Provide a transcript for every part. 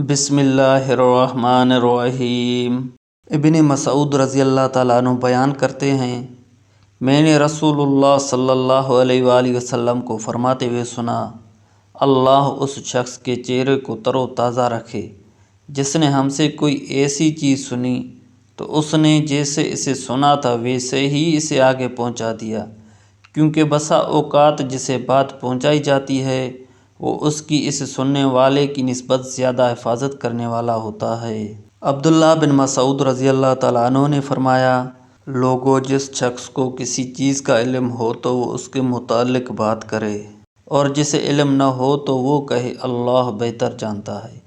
بسم اللہ الرحمن الرحیم۔ ابن مسعود رضی اللہ تعالیٰ عنہ بیان کرتے ہیں، میں نے رسول اللہ صلی اللہ علیہ وآلہ وسلم کو فرماتے ہوئے سنا، اللہ اس شخص کے چہرے کو تر و تازہ رکھے جس نے ہم سے کوئی ایسی چیز سنی تو اس نے جیسے اسے سنا تھا ویسے ہی اسے آگے پہنچا دیا، کیونکہ بسا اوقات جسے بات پہنچائی جاتی ہے وہ اس کی اس سننے والے کی نسبت زیادہ حفاظت کرنے والا ہوتا ہے۔ عبداللہ بن مسعود رضی اللہ تعالیٰ عنہ نے فرمایا، لوگوں، جس شخص کو کسی چیز کا علم ہو تو وہ اس کے متعلق بات کرے، اور جسے علم نہ ہو تو وہ کہے اللہ بہتر جانتا ہے،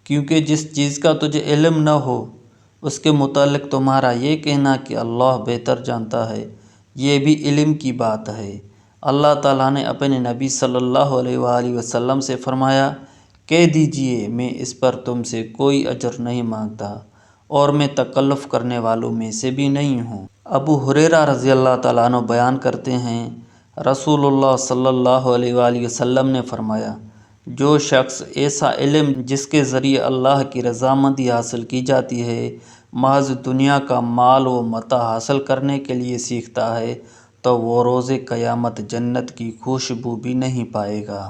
کیونکہ جس چیز کا تجھے علم نہ ہو اس کے متعلق تمہارا یہ کہنا کہ اللہ بہتر جانتا ہے، یہ بھی علم کی بات ہے۔ اللہ تعالیٰ نے اپنے نبی صلی اللہ علیہ وآلہ وسلم سے فرمایا، کہہ دیجئے میں اس پر تم سے کوئی اجر نہیں مانگتا اور میں تکلف کرنے والوں میں سے بھی نہیں ہوں۔ ابو ہریرہ رضی اللہ تعالیٰ عنہ بیان کرتے ہیں، رسول اللہ صلی اللہ علیہ وآلہ وسلم نے فرمایا، جو شخص ایسا علم جس کے ذریعے اللہ کی رضامندی حاصل کی جاتی ہے محض دنیا کا مال و متاع حاصل کرنے کے لیے سیکھتا ہے تو وہ روز قیامت جنت کی خوشبو بھی نہیں پائے گا۔